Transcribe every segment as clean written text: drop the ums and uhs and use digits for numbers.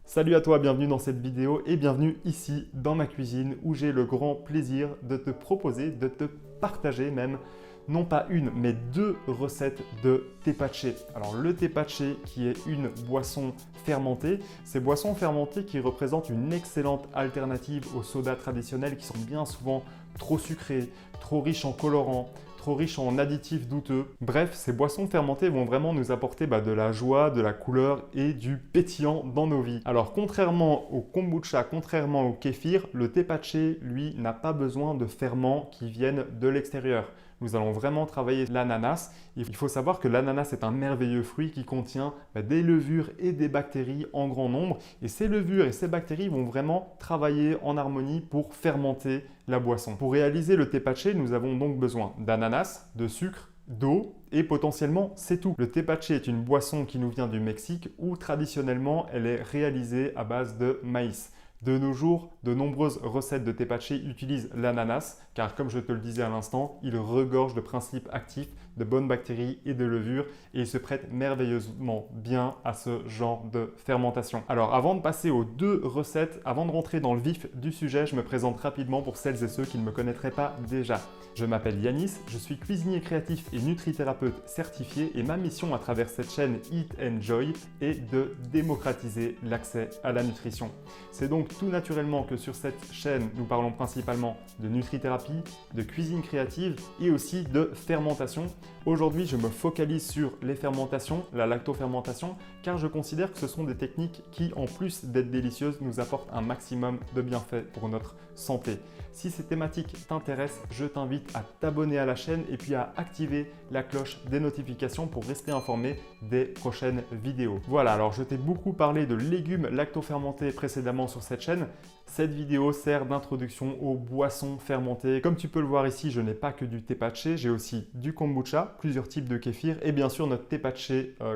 Salut à toi, bienvenue dans cette vidéo et bienvenue ici dans ma cuisine où j'ai le grand plaisir de te proposer, de te partager même, non pas une, mais deux recettes de tepache. Alors le tepache qui est une boisson fermentée, ces boissons fermentées qui représentent une excellente alternative aux sodas traditionnels qui sont bien souvent trop sucrés, trop riches en colorants, trop riches en additifs douteux. Bref, ces boissons fermentées vont vraiment nous apporter de la joie, de la couleur et du pétillant dans nos vies. Alors contrairement au kombucha, contrairement au kéfir, le tepache, lui, n'a pas besoin de ferments qui viennent de l'extérieur. Nous allons vraiment travailler l'ananas. Il faut savoir que l'ananas est un merveilleux fruit qui contient des levures et des bactéries en grand nombre. Et ces levures et ces bactéries vont vraiment travailler en harmonie pour fermenter la boisson. Pour réaliser le tepache, nous avons donc besoin d'ananas, de sucre, d'eau et potentiellement c'est tout. Le tepache est une boisson qui nous vient du Mexique où traditionnellement elle est réalisée à base de maïs. De nos jours, de nombreuses recettes de tepache utilisent l'ananas car comme je te le disais à l'instant, il regorge de principes actifs, de bonnes bactéries et de levures et il se prête merveilleusement bien à ce genre de fermentation. Alors avant de passer aux deux recettes, avant de rentrer dans le vif du sujet, je me présente rapidement pour celles et ceux qui ne me connaîtraient pas déjà. Je m'appelle Yanis, je suis cuisinier créatif et nutrithérapeute certifié et ma mission à travers cette chaîne Eat Enjoy est de démocratiser l'accès à la nutrition. C'est donc tout naturellement que sur cette chaîne, nous parlons principalement de nutrithérapie, de cuisine créative et aussi de fermentation. Aujourd'hui, je me focalise sur les fermentations, la lactofermentation, car je considère que ce sont des techniques qui, en plus d'être délicieuses, nous apportent un maximum de bienfaits pour notre santé. Si ces thématiques t'intéressent, je t'invite à t'abonner à la chaîne et puis à activer la cloche des notifications pour rester informé des prochaines vidéos. Voilà, alors je t'ai beaucoup parlé de légumes lactofermentés précédemment sur cette chaîne. Cette vidéo sert d'introduction aux boissons fermentées. Comme tu peux le voir ici, je n'ai pas que du tepache, j'ai aussi du kombucha, plusieurs types de kéfir et bien sûr notre tepache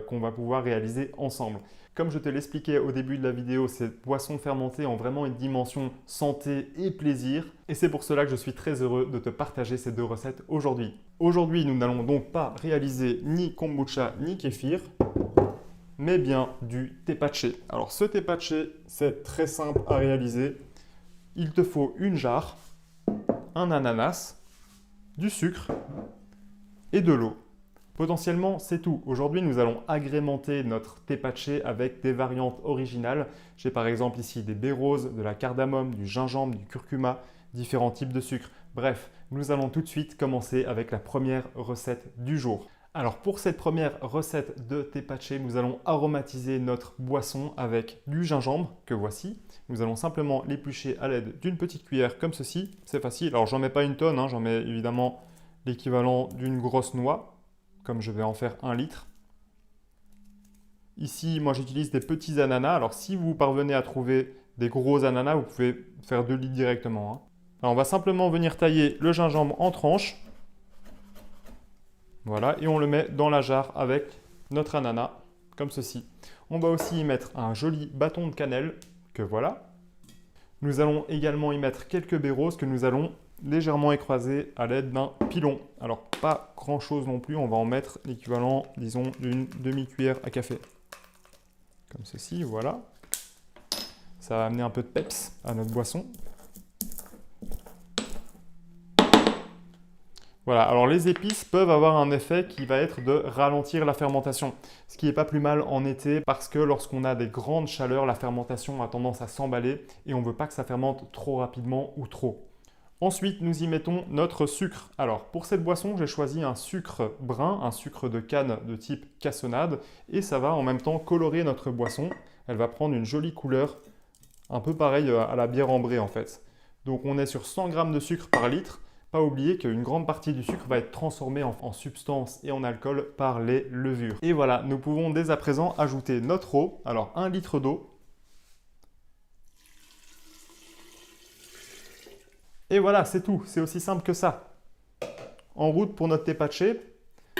qu'on va pouvoir réaliser ensemble. Comme je te l'expliquais au début de la vidéo, ces boissons fermentées ont vraiment une dimension santé et plaisir. Et c'est pour cela que je suis très heureux de te partager ces deux recettes aujourd'hui. Aujourd'hui, nous n'allons donc pas réaliser ni kombucha ni kéfir, mais bien du tepache. Alors ce tepache, c'est très simple à réaliser. Il te faut une jarre, un ananas, du sucre et de l'eau. Potentiellement, c'est tout. Aujourd'hui, nous allons agrémenter notre tepache avec des variantes originales. J'ai par exemple ici des baies roses, de la cardamome, du gingembre, du curcuma, différents types de sucre. Bref, nous allons tout de suite commencer avec la première recette du jour. Alors pour cette première recette de tepache, nous allons aromatiser notre boisson avec du gingembre que voici. Nous allons simplement l'éplucher à l'aide d'une petite cuillère comme ceci. C'est facile. Alors j'en mets pas une tonne, j'en mets évidemment l'équivalent d'une grosse noix, comme je vais en faire 1 litre. Ici, moi j'utilise des petits ananas. Alors si vous parvenez à trouver des gros ananas, vous pouvez faire 2 litres directement. Alors on va simplement venir tailler le gingembre en tranches. Voilà, et on le met dans la jarre avec notre ananas, comme ceci. On va aussi y mettre un joli bâton de cannelle, que voilà. Nous allons également y mettre quelques baies roses que nous allons légèrement écraser à l'aide d'un pilon. Alors pas grand chose non plus, on va en mettre l'équivalent, disons, d'une demi-cuillère à café. Comme ceci, voilà. Ça va amener un peu de peps à notre boisson. Voilà, alors les épices peuvent avoir un effet qui va être de ralentir la fermentation, ce qui n'est pas plus mal en été parce que lorsqu'on a des grandes chaleurs, la fermentation a tendance à s'emballer et on ne veut pas que ça fermente trop rapidement ou trop. Ensuite, nous y mettons notre sucre. Alors, pour cette boisson, j'ai choisi un sucre brun, un sucre de canne de type cassonade et ça va en même temps colorer notre boisson. Elle va prendre une jolie couleur, un peu pareil à la bière ambrée en fait. Donc, on est sur 100 g de sucre par litre. Pas oublier qu'une grande partie du sucre va être transformée en substance et en alcool par les levures. Et voilà, nous pouvons dès à présent ajouter notre eau. Alors 1 litre d'eau. Et voilà, c'est tout. C'est aussi simple que ça. En route pour notre tepache.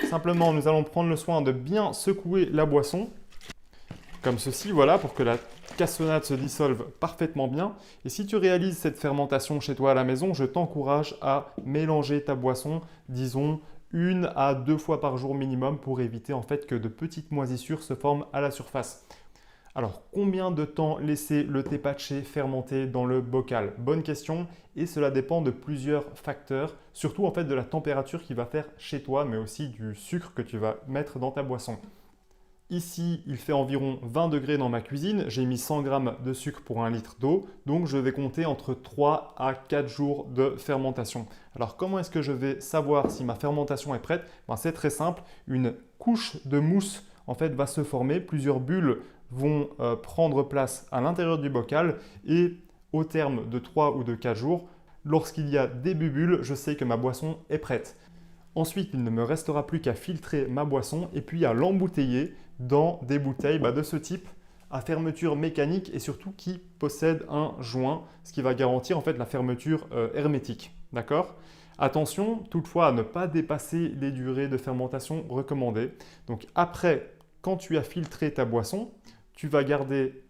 Simplement, nous allons prendre le soin de bien secouer la boisson. Comme ceci, voilà, pour que la cassonade se dissolve parfaitement bien. Et si tu réalises cette fermentation chez toi à la maison, je t'encourage à mélanger ta boisson, disons, 1 à 2 fois par jour minimum pour éviter en fait que de petites moisissures se forment à la surface. Alors, combien de temps laisser le tepache fermenter dans le bocal? Bonne question, et cela dépend de plusieurs facteurs, surtout en fait de la température qu'il va faire chez toi, mais aussi du sucre que tu vas mettre dans ta boisson. Ici, il fait environ 20 degrés dans ma cuisine. J'ai mis 100 g de sucre pour 1 litre d'eau. Donc, je vais compter entre 3 à 4 jours de fermentation. Alors, comment est-ce que je vais savoir si ma fermentation est prête? C'est très simple. Une couche de mousse en fait, va se former. Plusieurs bulles vont prendre place à l'intérieur du bocal. Et au terme de 3 ou de 4 jours, lorsqu'il y a des bulles, je sais que ma boisson est prête. Ensuite, il ne me restera plus qu'à filtrer ma boisson et puis à l'embouteiller dans des bouteilles de ce type à fermeture mécanique et surtout qui possèdent un joint, ce qui va garantir en fait la fermeture hermétique. D'accord? Attention toutefois à ne pas dépasser les durées de fermentation recommandées. Donc après, quand tu as filtré ta boisson, tu vas garder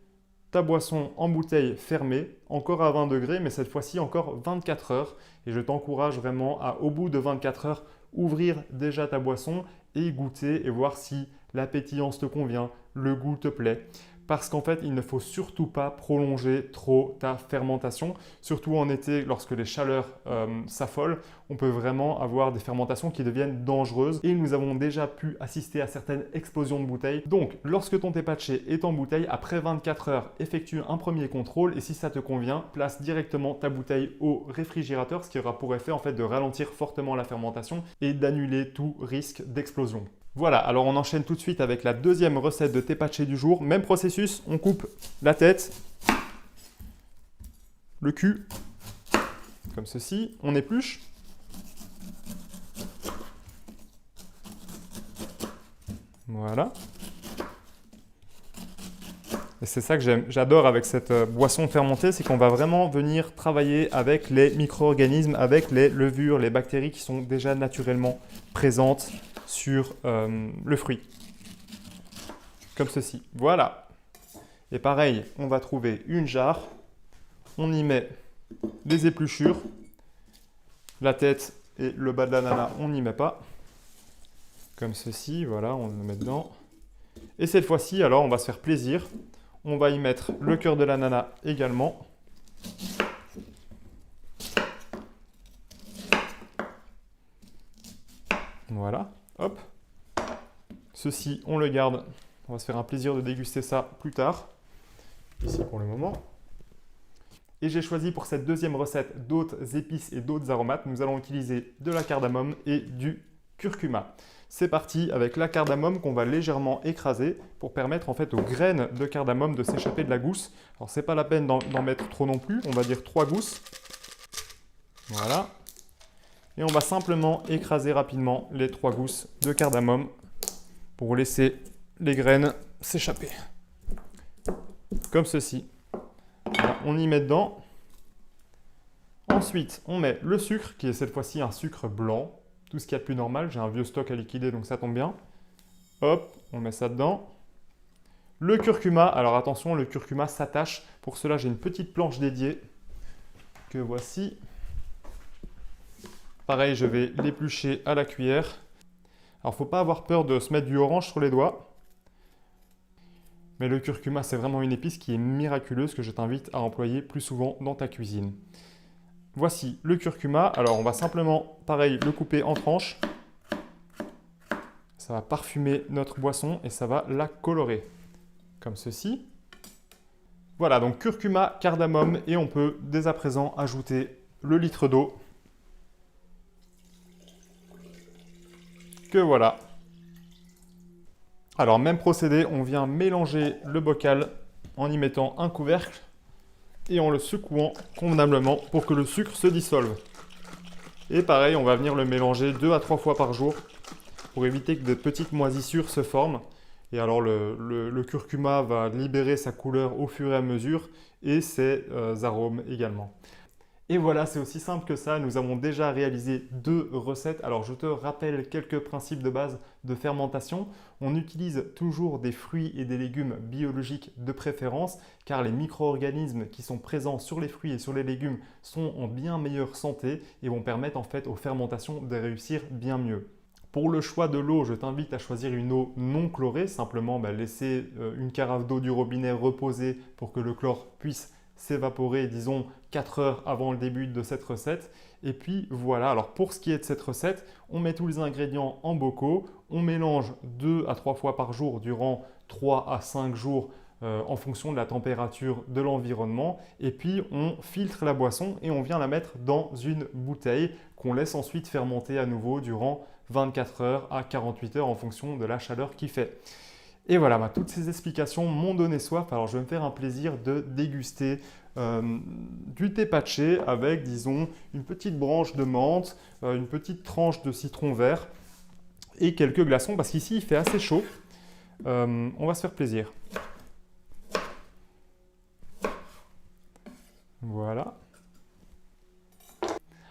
ta boisson en bouteille fermée, encore à 20 degrés, mais cette fois-ci encore 24 heures. Et je t'encourage vraiment à, au bout de 24 heures, ouvrir déjà ta boisson et goûter et voir si la pétillance te convient, le goût te plaît. Parce qu'en fait, il ne faut surtout pas prolonger trop ta fermentation. Surtout en été, lorsque les chaleurs s'affolent, on peut vraiment avoir des fermentations qui deviennent dangereuses. Et nous avons déjà pu assister à certaines explosions de bouteilles. Donc, lorsque ton tepache est en bouteille, après 24 heures, effectue un premier contrôle. Et si ça te convient, place directement ta bouteille au réfrigérateur, ce qui aura pour effet en fait de ralentir fortement la fermentation et d'annuler tout risque d'explosion. Voilà, alors on enchaîne tout de suite avec la deuxième recette de tepache du jour. Même processus, on coupe la tête, le cul, comme ceci, on épluche. Voilà. Et c'est ça que j'adore avec cette boisson fermentée, c'est qu'on va vraiment venir travailler avec les micro-organismes, avec les levures, les bactéries qui sont déjà naturellement présentes sur le fruit. Comme ceci. Voilà. Et pareil, on va trouver une jarre. On y met des épluchures. La tête et le bas de l'ananas, on n'y met pas. Comme ceci, voilà, on le met dedans. Et cette fois-ci, alors, on va se faire plaisir. On va y mettre le cœur de l'ananas également. Voilà. Hop, ceci, on le garde. On va se faire un plaisir de déguster ça plus tard. Ici pour le moment. Et j'ai choisi pour cette deuxième recette d'autres épices et d'autres aromates. Nous allons utiliser de la cardamome et du curcuma. C'est parti avec la cardamome qu'on va légèrement écraser pour permettre en fait aux graines de cardamome de s'échapper de la gousse. Alors c'est pas la peine d'en mettre trop non plus. On va dire 3 gousses. Voilà. Et on va simplement écraser rapidement les 3 gousses de cardamome pour laisser les graines s'échapper. Comme ceci. Voilà, on y met dedans. Ensuite, on met le sucre, qui est cette fois-ci un sucre blanc. Tout ce qu'il y a de plus normal. J'ai un vieux stock à liquider, donc ça tombe bien. Hop, on met ça dedans. Le curcuma. Alors attention, le curcuma s'attache. Pour cela, j'ai une petite planche dédiée que voici. Pareil, je vais l'éplucher à la cuillère. Alors, il ne faut pas avoir peur de se mettre du orange sur les doigts. Mais le curcuma, c'est vraiment une épice qui est miraculeuse que je t'invite à employer plus souvent dans ta cuisine. Voici le curcuma. Alors, on va simplement, pareil, le couper en tranches. Ça va parfumer notre boisson et ça va la colorer. Comme ceci. Voilà, donc curcuma, cardamome et on peut dès à présent ajouter le litre d'eau. Que voilà. Alors, même procédé, on vient mélanger le bocal en y mettant un couvercle et en le secouant convenablement pour que le sucre se dissolve. Et pareil, on va venir le mélanger 2 à 3 fois par jour pour éviter que de petites moisissures se forment. Et alors, le curcuma va libérer sa couleur au fur et à mesure et ses arômes également. Et voilà, c'est aussi simple que ça. Nous avons déjà réalisé 2 recettes. Alors, je te rappelle quelques principes de base de fermentation. On utilise toujours des fruits et des légumes biologiques de préférence, car les micro-organismes qui sont présents sur les fruits et sur les légumes sont en bien meilleure santé et vont permettre en fait aux fermentations de réussir bien mieux. Pour le choix de l'eau, je t'invite à choisir une eau non chlorée, simplement laisser une carafe d'eau du robinet reposer pour que le chlore puisse s'évaporer, disons 4 heures avant le début de cette recette. Et puis voilà, alors pour ce qui est de cette recette, on met tous les ingrédients en bocaux, on mélange 2 à 3 fois par jour durant 3 à 5 jours en fonction de la température de l'environnement. Et puis on filtre la boisson et on vient la mettre dans une bouteille qu'on laisse ensuite fermenter à nouveau durant 24 heures à 48 heures en fonction de la chaleur qu'il fait. Et voilà, toutes ces explications m'ont donné soif. Alors je vais me faire un plaisir de déguster du tepache avec, disons, une petite branche de menthe, une petite tranche de citron vert et quelques glaçons parce qu'ici il fait assez chaud. On va se faire plaisir. Voilà.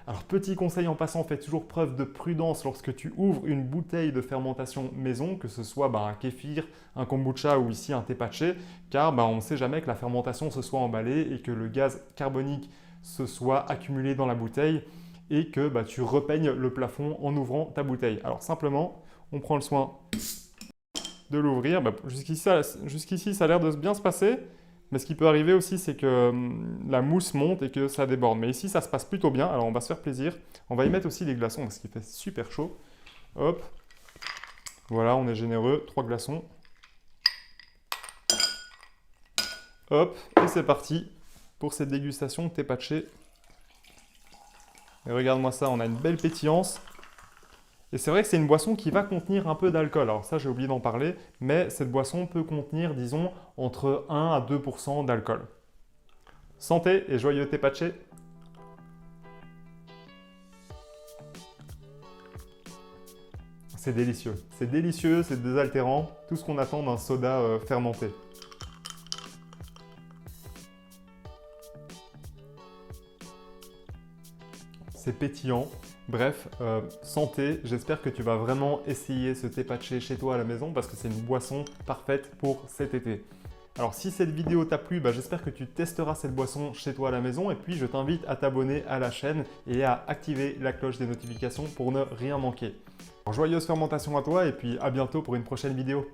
Alors petit conseil en passant, fais toujours preuve de prudence lorsque tu ouvres une bouteille de fermentation maison, que ce soit un kéfir, un kombucha ou ici un tepache, car on ne sait jamais que la fermentation se soit emballée et que le gaz carbonique se soit accumulé dans la bouteille et que tu repeignes le plafond en ouvrant ta bouteille. Alors simplement, on prend le soin de l'ouvrir. Jusqu'ici, ça a l'air de bien se passer. Mais ce qui peut arriver aussi, c'est que la mousse monte et que ça déborde. Mais ici, ça se passe plutôt bien. Alors, on va se faire plaisir. On va y mettre aussi des glaçons parce qu'il fait super chaud. Hop. Voilà, on est généreux. 3 glaçons. Hop. Et c'est parti pour cette dégustation tepache. Et regarde-moi ça, on a une belle pétillance. Et c'est vrai que c'est une boisson qui va contenir un peu d'alcool. Alors ça, j'ai oublié d'en parler, mais cette boisson peut contenir, disons, entre 1 à 2% d'alcool. Santé et joyeux tepache! C'est délicieux. C'est délicieux, c'est désaltérant, tout ce qu'on attend d'un soda fermenté. C'est pétillant. Bref, santé, j'espère que tu vas vraiment essayer ce tepache chez toi à la maison parce que c'est une boisson parfaite pour cet été. Alors si cette vidéo t'a plu, j'espère que tu testeras cette boisson chez toi à la maison et puis je t'invite à t'abonner à la chaîne et à activer la cloche des notifications pour ne rien manquer. Alors, joyeuse fermentation à toi et puis à bientôt pour une prochaine vidéo.